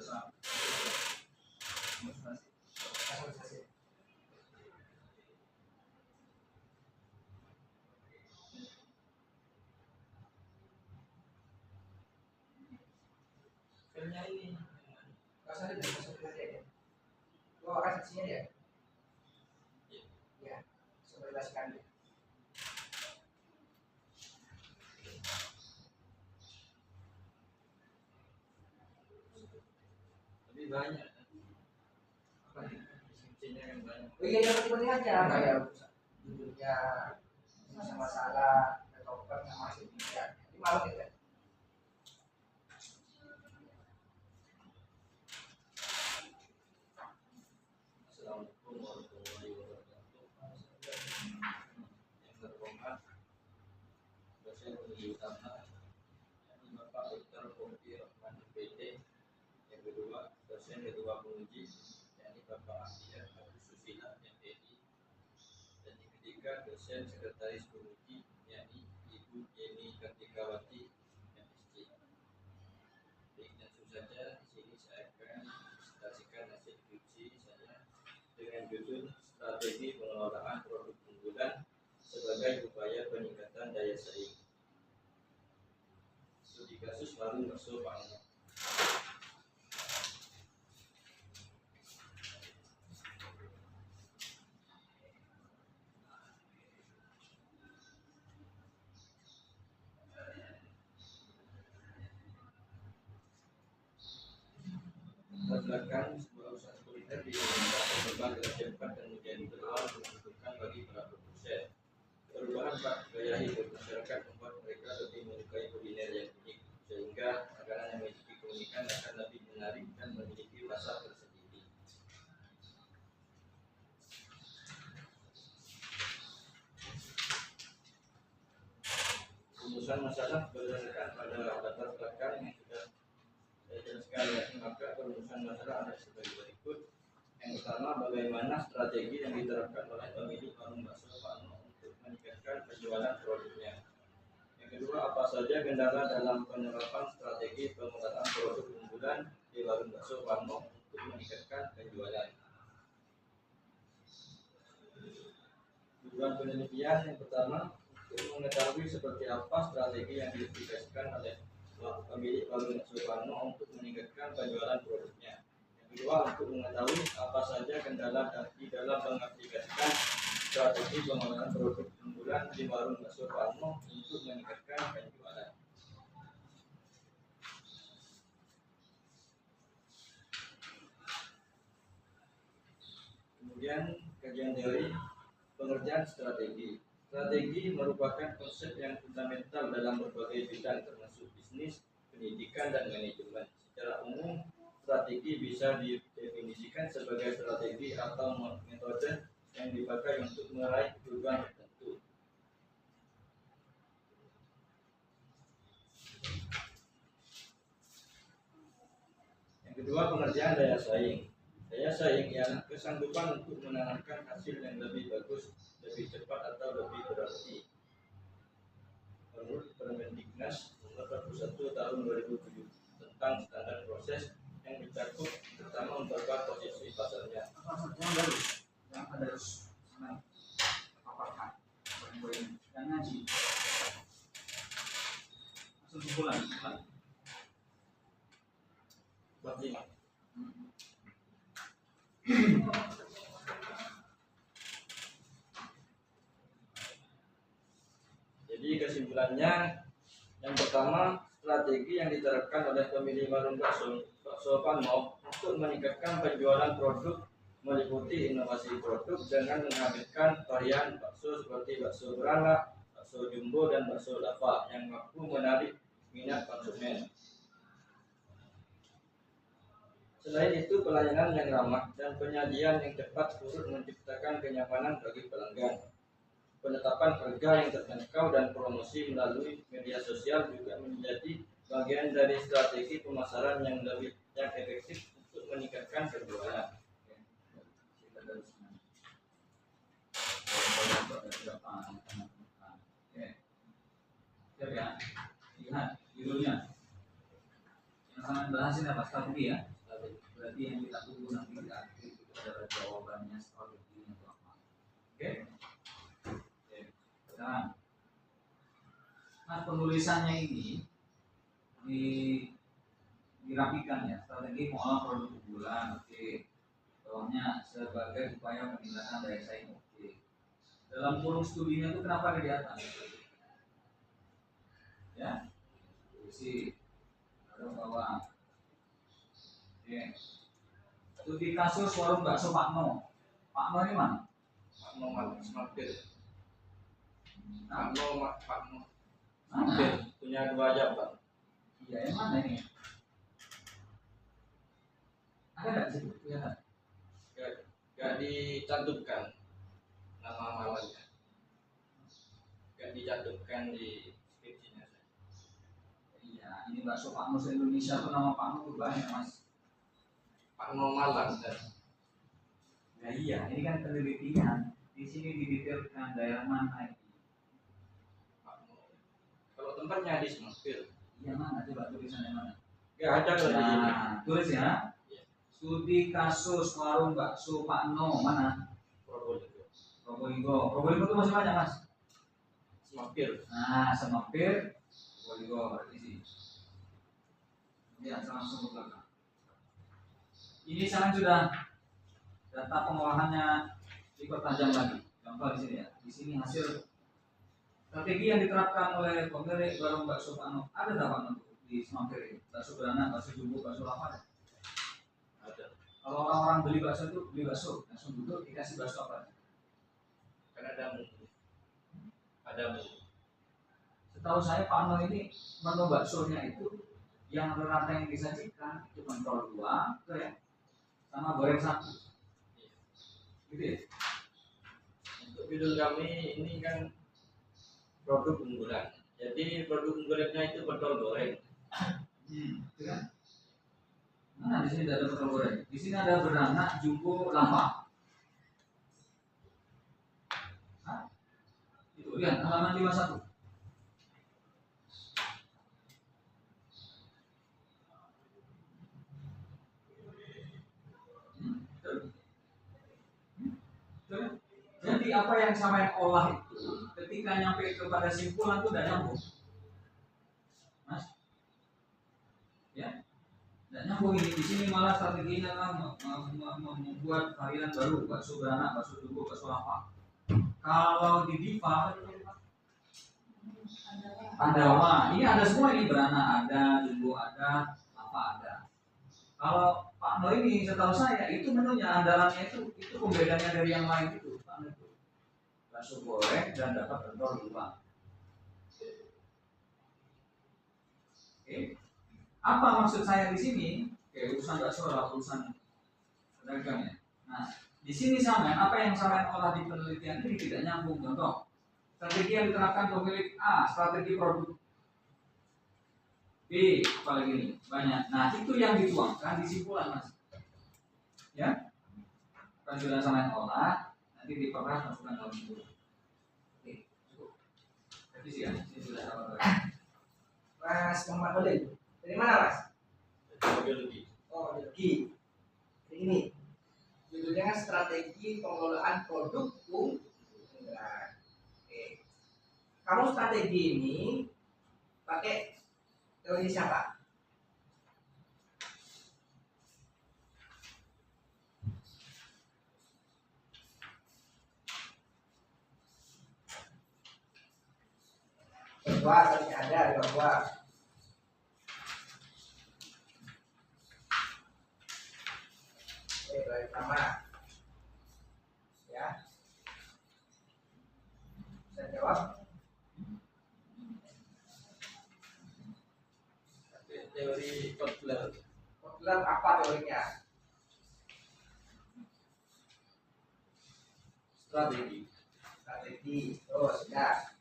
Filmnya ini kasar dari masuk ya. Lo akan saksinya ya? Ya, sebentar sekali. Lebih banyak. Apa nih? Fungsinya kan banyak. Oh iya, yang penting aja kayak judulnya masalah atau yang masih tidak. Ini malam ya. Assalamualaikum warahmatullahi wabarakatuh. Yang terhormat dosen Unri Utama, yakni Bapak Dr. Pompi Rahman PT. Yang kedua, dosen kedua penguji, yakni Bapak Ahmad Agus Susila MPI. Dan yang ketiga, dosen sekretaris penguji, yakni Ibu Yeni Kartikawati MSc. Baik, langsung saja di sini saya akan presentasikan hasil skripsi saya dengan judul Strategi Pengelolaan Produk Unggulan sebagai upaya peningkatan daya saing. Studi kasus warung bakso Pak Eno. Belakang sebuah usaha kuliner di Indonesia berkembang dengan cepat dan menjadi peluang menguntungkan bagi para produsen. Perubahan gaya hidup masyarakat membuat mereka lebih menyukai kuliner yang unik, sehingga makanan yang memiliki keunikan akan lebih menarik dan memiliki rasa tersendiri. Rumusan masalah berdasarkan pada latar belakang yang sudah saya jelaskan, maka perumusan masalah ada sebagai berikut. Yang pertama, bagaimana strategi yang diterapkan oleh pemilik warung bakso Pak Eno untuk meningkatkan penjualan produknya. Yang kedua, apa saja kendala dalam penerapan strategi pengelolaan produk unggulan di warung bakso Pak Eno untuk meningkatkan penjualan. Tujuan penelitian yang pertama, untuk mengetahui seperti apa strategi yang diaplikasikan oleh pemilik warung bakso Pak Eno untuk meningkatkan penjualan produknya. Yang kedua, untuk mengetahui apa saja kendala di dalam mengaplikasikan strategi pengelolaan produk unggulan di warung bakso Pak Eno untuk meningkatkan penjualan. Kemudian kajian teori pengerjaan strategi. Strategi merupakan konsep yang fundamental dalam berbagai bidang termasuk bisnis, pendidikan, dan manajemen. Secara umum, strategi bisa didefinisikan sebagai strategi atau metode yang dipakai untuk meraih tujuan tertentu. Yang kedua, pengerjaan daya saing. Daya saing ialah kesanggupan untuk menanamkan hasil yang lebih bagus, lebih cepat, atau lebih berarti. Menurut Permendiknas Nomor 41 Tahun 2007 tentang standar proses yang mencakup pertama memperkuat posisi pasarnya. Yang harus apakah yang ngaji langsung sebulan Bab 5. Jadi kesimpulannya, yang pertama, strategi yang diterapkan oleh pemilik warung bakso Pak Eno untuk meningkatkan penjualan produk meliputi inovasi produk dengan menghadirkan varian bakso seperti bakso beranak, bakso jumbo, dan bakso lava yang mampu menarik minat konsumen. Selain itu, pelayanan yang ramah dan penyajian yang cepat turut menciptakan kenyamanan bagi pelanggan. Penetapan harga yang terjangkau dan promosi melalui media sosial juga menjadi bagian dari strategi pemasaran yang efektif untuk meningkatkan penjualan. Lihat judulnya yang sangat bahas ini apa strategi ya. Berarti yang kita tunggu nanti di akhir itu adalah jawabannya strateginya itu apa. Oke? Oke. Sekarang, nah penulisannya ini dirapikan ya. Strategi mengolah produk unggulan. Oke. Bawahnya sebagai upaya peningkatan daya saing. Oke. Dalam kurung studinya itu kenapa ada di atas? Ya, isi ada bawah. Oke. Studi kasus warung bakso Pak No. Pak No ini mana? Pak No semakin. Nah, Pak No mana? punya 2 jabatan. Iya, yang mana ini? Ada nggak di situ? Kelihatan? Gak dicantumkan nama malamnya. Gak dicantumkan di skripsinya. Iya, ini bakso Pak No se-Indonesia tuh nama Pak No tuh banyak mas. Pak No Malang dan Nah iya, ini kan penelitian. Di sini didetailkan daerah mana itu. Pak No. Kalau tempatnya di Semampir. Iya mana? Coba tulisannya mana? Gak ada kalau di sini. Nah, tulis ya. Iya. Studi kasus warung bakso Pak No mana? Probolinggo. Probolinggo. Probolinggo tuh masih banyak mas. Semampir. Nah, Semampir, Probolinggo berarti sih. Ini langsung ke belakang. Ini sekarang sudah data pengolahannya dipertajam lagi. Contoh di sini ya. Di sini hasil strategi yang diterapkan oleh pemilik warung bakso Pak No. Ada tak Pak No di Semampir ini? Bakso beranak, bakso jumbo, bakso lapar. Ada. Kalau orang-orang beli bakso itu beli bakso, langsung duduk dikasih bakso apa? Kan ada menu. Ada menu. Setahu saya Pak No ini menu baksonya itu yang rata yang disajikan itu pentol 2, itu ya, sama goreng 1. Gitu ya. Untuk bidung kami ini kan produk unggulan. Jadi produk unggulannya itu pentol goreng. Itu kan. Nah, di sini tidak ada pentol goreng. Di sini ada beranak, jumbo, lava. Hah? Itu lihat halaman 51. Jadi apa yang sampai olah itu ketika nyampe kepada simpulan itu tidak nyambung, mas, ya, tidak nyambung ini. Di sini malah strateginya kan membuat varian baru, bakso beranak, bakso jumbo, bakso lava. Kalau di Diva, Pandawa, ini ada semua ini beranak ada, jumbo ada, lava ada. Kalau Pak No ini setahu saya itu menunya andalannya itu pembedanya dari yang lain itu. Bakso goreng dan dapat pentol 2. Oke. Apa maksud saya di sini? Oke, urusan bakso adalah urusan pedagang ya. Nah, di sini sama apa yang saya olah di penelitian ini tidak nyambung. Contoh, strategi yang diterapkan pemilik A, strategi produk B, apalagi ini banyak. Nah, itu yang dituangkan di simpulan mas. Ya, kan sudah sama olah, nanti diperas masukkan dalam simpulan. Sih ya, ini sudah apa? Mas Muhammad Khalil. Dari mana mas? Biologi. Oh, biologi. Ini judulnya strategi pengelolaan produk unggulan. Oke. Kamu strategi ini pakai teori siapa? Dua tadi ada dua. Oke, baik sama. Ya. Saya jawab. Teori Kotler. Kotler apa teorinya? Strategi. Strategi. Oh, sudah.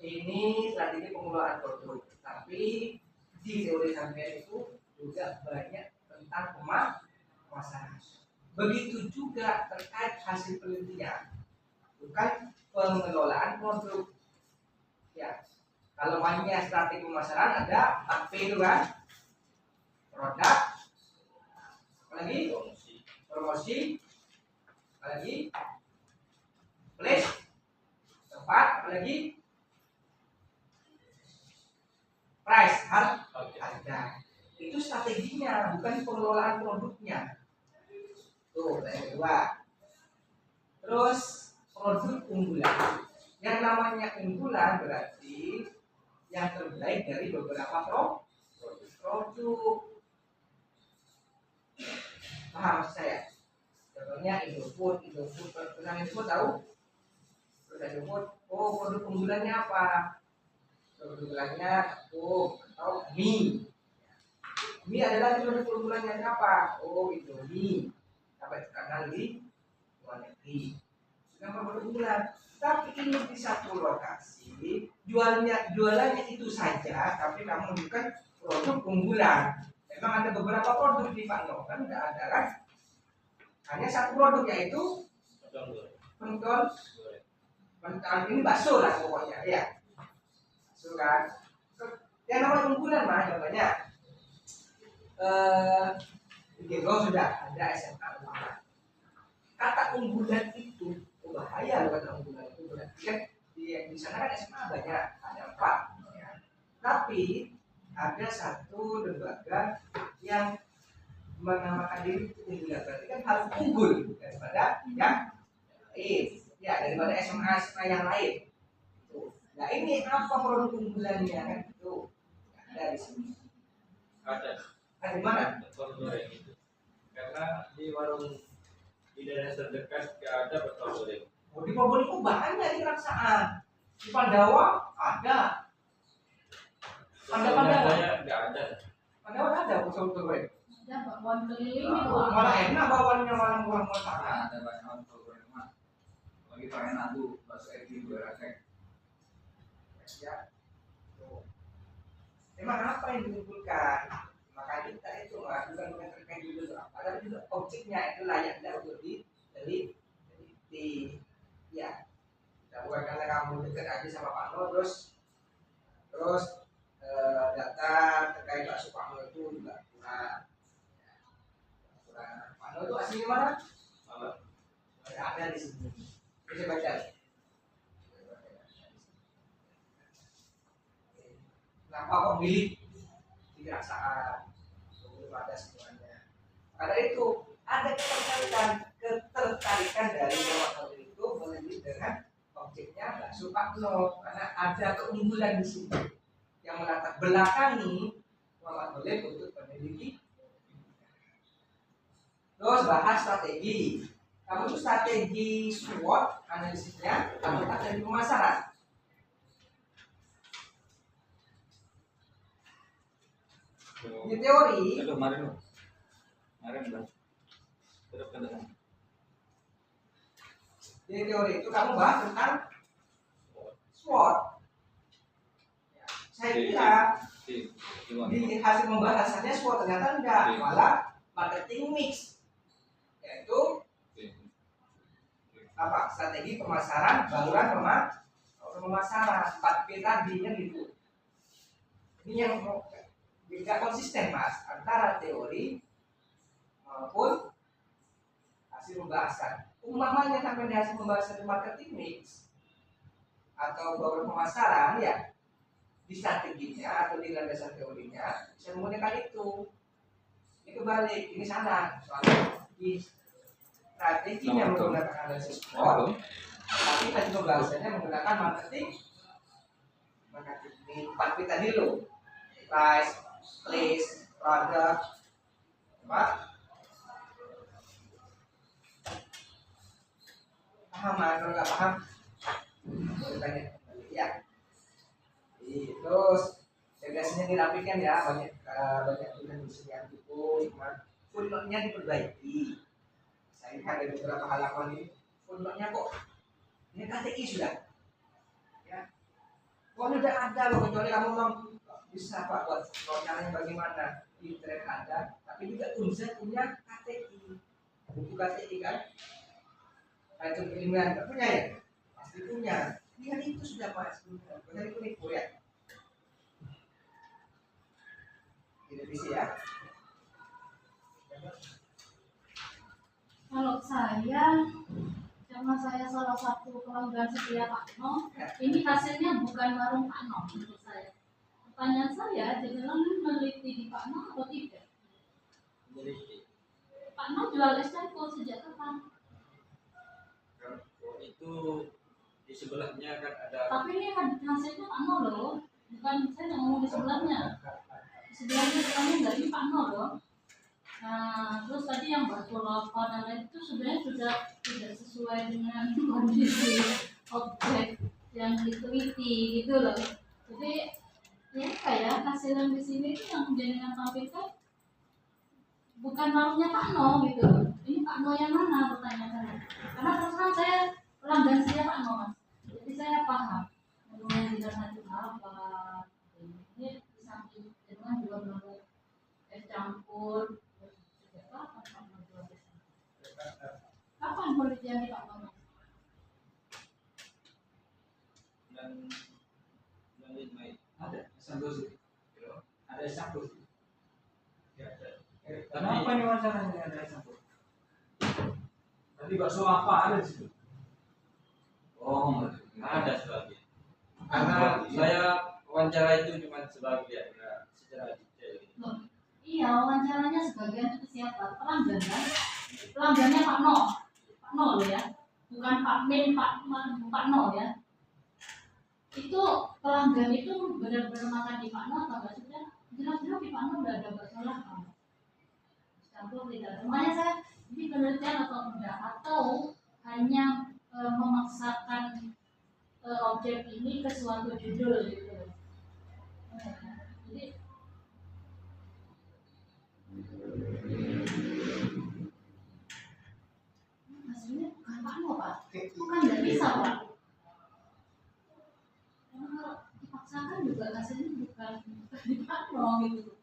Ini strategi pengelolaan produk, tapi di teori sampean itu juga banyak tentang pemasaran. Begitu juga terkait hasil penelitian, bukan pengelolaan produk. Ya, kalau mainnya strategi pemasaran ada 4P itu kan, produk, apalagi promosi, promosi, apalagi place, tempat, apalagi price, harga. Itu strateginya, bukan pengelolaan produknya. Tuh, yang kedua. Terus produk unggulan. Yang namanya unggulan berarti yang terbaik dari beberapa produk. Paham maksud saya? Contohnya Indofood pernah Indofood tahu? Produk Indofood, oh produk unggulannya apa? Produk unggulannya atau mie. Mie adalah produk unggulannya apa? Oh Indomie. Sampai terkenal di luar negeri. Sudah produk unggulan. Tapi ini di satu lokasi, jualannya itu saja, tapi kamu bukan produk unggulan. Memang ada beberapa produk di Pak No, kan tidak ada kan? Hanya satu produk yaitu pentol ini bakso lah pokoknya ya. Bakso kan. Yang namanya unggulan mah contohnya di sudah ada SMK kata unggulan itu bahaya loh, kata unggulan itu berarti kan di sana kan SMA banyak, ada 4 ya. Tapi ada satu lembaga yang menamakan diri unggulan, berarti kan harus unggul daripada yang lain ya, daripada SMA yang lain. Nah ini apa produk unggulannya kan itu ada di sini. Ada di mana? goreng itu. Karena di warung di daerah terdekat nggak ada pentol goreng. Oh, di Probolinggo banyak di Raksaan, di Pandawa ada. Saya nggak ada. Pandawa ada pentol goreng. Ada bakwan keliling itu. Malah enak bawaannya, malah murah-murah. Ada banyak pentol goreng mah. Lagi pakai nadu bahasa Egi berasek. Ya. Emang apa yang diunggulkan? Maka kita itu bukan terkait dulu, padahal itu objeknya itu layaknya untuk diteliti. Ya, bukan karena kamu dekat aja sama Pak No terus data terkait bakso Pak No itu juga kurang. Pak No itu aslinya mana? Ada di sini. Bisa baca. Kenapa kok milih di Raksaan? Belum ada semuanya. Karena itu ada ketertarikan dari Muhammad itu menuju dengan objeknya bakso Pak No, karena ada keunggulan di sini yang melatar belakangi Muhammad untuk meneliti. Terus bahas strategi. Kamu itu strategi SWOT analisisnya atau strategi pemasaran? Di teori, Kemarin bang. Terus ke depan. di teori itu kamu bahas tentang SWOT. Ya, saya kira di hasil pembahasannya SWOT ternyata enggak, malah marketing mix, yaitu apa? Strategi pemasaran, baluran pemasaran, 4P tadinya gitu. Ini yang tidak konsisten mas antara teori maupun hasil pembahasan. Umpamanya sampai di hasil pembahasan marketing mix atau baluran pemasaran ya, di strateginya atau di landasan teorinya bisa menggunakan itu. Ini kebalik, ini salah. Soalnya di strateginya menggunakan analisis SWOT, tapi tadi pembahasannya menggunakan marketing mix 4P tadi lo, price, place, product, apa? Paham? Kalau nggak paham, boleh tanya. Ya. Terus segasinya dirapikan ya, banyak tulisan yang cukup, cuma footnote-nya diperbaiki. Saya lihat ada beberapa halaman ini, footnote-nya kok ini KTI sudah. Ya. Kok udah ada loh, kecuali kamu mau bisa Pak buat caranya bagaimana, internet ada, tapi juga Unza punya KTI, buku KTI kan, itu ilmiah nggak punya ya, pasti punya. Lihat itu sudah Pak, benar itu nih ya, direvisi ya. Kalau saya, karena saya salah satu pelanggan setia Pak No, ini hasilnya bukan warung Pak No menurut saya. Pertanyaan saya, jangan meneliti di Pak No atau tidak? Meneliti. Pak No jual es campur sejak kapan? Kalau itu di sebelahnya kan ada. Tapi ini hasilnya Pak No loh, bukan saya nggak ngomong di sebelahnya. Di sebelahnya dari Pak No loh. Nah, terus tadi yang bakso lava dan lain itu sebenarnya sudah tidak sesuai dengan kondisi objek yang diteliti gitu loh. Jadi ya kayak hasil yang di sini itu yang menjadikan tampilkan bukan warungnya Pak No gitu. Ini Pak No yang mana pertanyaan saya? Karena terus terang saya pelanggan saya Pak No mas. Jadi saya paham. Kemudian tidak satu apa ini di samping dengan juga belum es campur. Kapan penelitian Pak No? Dan Mei. Ada sambal ada sambal. Ya, ada. Kenapa nih wawancaranya ada sambal? Tadi bakso apa ada di situ? Oh, Nggak ada sebagian. Karena saya wawancara itu cuma sebagian, nggak secara detail. Loh, iya wawancaranya sebagian itu siapa? Pelanggan kan? Pelanggannya Pak No. Pak No loh ya. Bukan Pak Min, Pak No ya. Itu pelanggan itu benar-benar makan di Pak No atau enggak sudah? Jelas-jelas di Pak No udah ada bakso lava. Campur tidak. Makanya saya ini penelitian atau enggak atau hanya memaksakan objek ini ke suatu judul gitu. Jadi hasilnya bukan Pak No Pak. Bukan nggak bisa Pak. Kalau dipaksakan juga hasilnya bukan di Pak No gitu.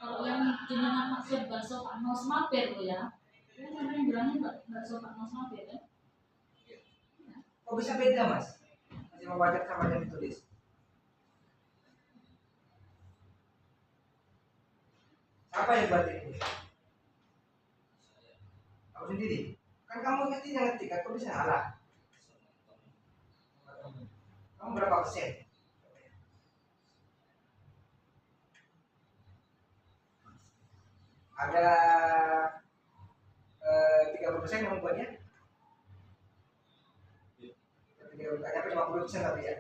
Kalau yang jenengan maksud bakso Pak No Smapir lo ya, saya sampai bilangnya bakso Pak No Smapir kan? Kok bisa beda mas? Masih membaca sama yang ditulis. Siapa yang buat ini? Kamu sendiri. Kan kamu ngerti yang ngetik kan? Kok bisa salah? Kamu berapa persen? Ada 30% yang membuatnya. 30%, apa 50% tapi ya.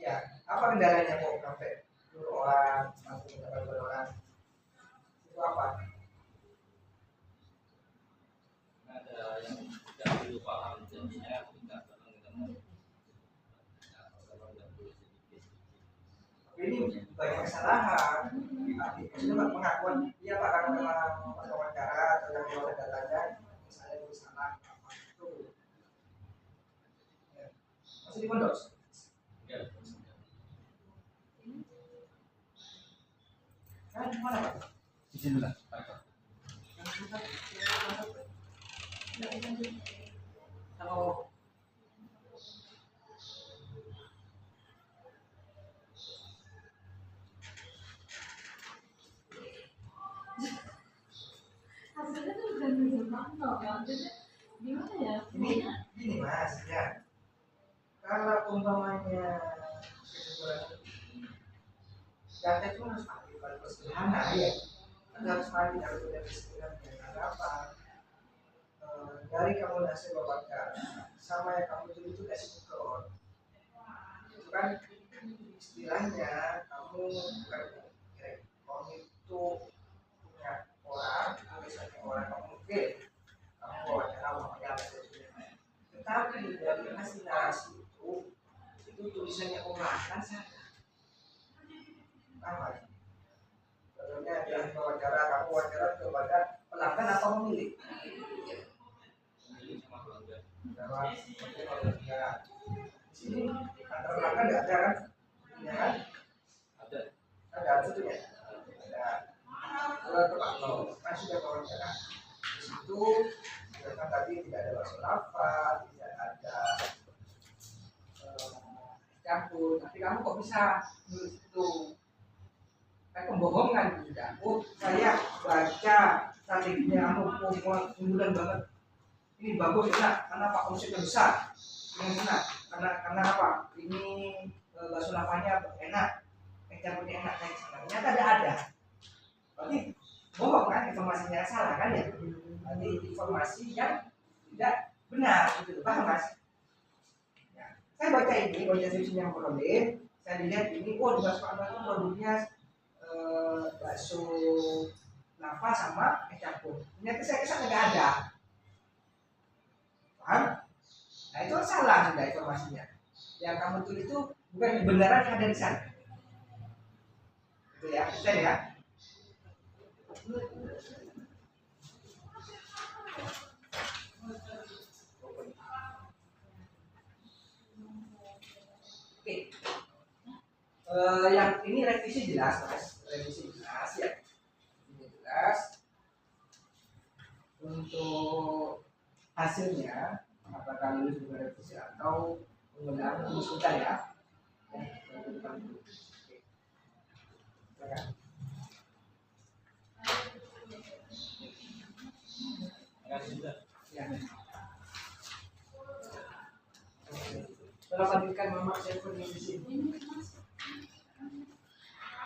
Ya, apa kendalanya kok sampai 10 orang, langsung mendapat 2 orang? Itu apa? Ada yang tidak perlu paham, jadinya kita kadang-kadang kalau nggak boleh sedikit. Ini banyak kesalahan. Maksudnya pengakuan dia pak karena memang pas wawancara atau yang keluar datanya misalnya itu salah apa itu. Ya. Masih di pondok. Ya, Kan mana pak? Di sini lah. Kalau Hasilnya tuh udah nunjuk Pak No kan? Jadi gimana ya? ini mas ya. Kalau umpamanya kesimpulan data itu harus mati pada sederhana ya. Anda harus mati dari kesimpulan ada apa? Dari kamu hasil wawancara sama yang kamu tulis itu kasih ukur. Itu kan istilahnya kamu bukan kamu itu punya orang, tulisannya orang kamu oke, kamu wawancara namanya apa saja. Tetapi dari hasil narasi itu tulisannya orang kan salah. Sama. Contohnya adalah wawancara kamu wawancara kepada pelanggan atau pemilik. ini sama pelanggan. Sama pelanggan. Di sini antara pelanggan nggak ada kan? Ya kan? Ada. Ada itu ya. Ada. Kalau ke Pak No, kan sudah wawancara. Di situ kan tadi tidak ada bakso lava, tidak ada campur. Tapi kamu kok bisa nulis itu? Kan pembohongan juga. Oh, saya baca strateginya unggulan banget. Ini bagus enak karena Pak omsetnya besar. Ini enak karena apa? Ini bakso lapanya enak, campurnya enak. Ternyata ada. Berarti bohong kan, informasinya salah kan ya? Berarti informasi yang tidak benar, gitu. Paham mas? Ya. Saya baca deskripsinya Prodin, saya lihat ini, di bakso Anwar itu produknya bakso lava sama campur. Ternyata saya kesana nggak ada. Paham? Nah itu salah sudah informasinya. Yang kamu tulis itu bukan kebenaran yang ada di sana. Itu ya, bisa ya. Oke. Yang ini revisi jelas, mas. Revisi jelas ya. Ini jelas. Untuk hasilnya, apakah lulus dengan revisi atau menggunakan konsultan ya? Ya. Kalau lanjutkan Mama saya pun di sini.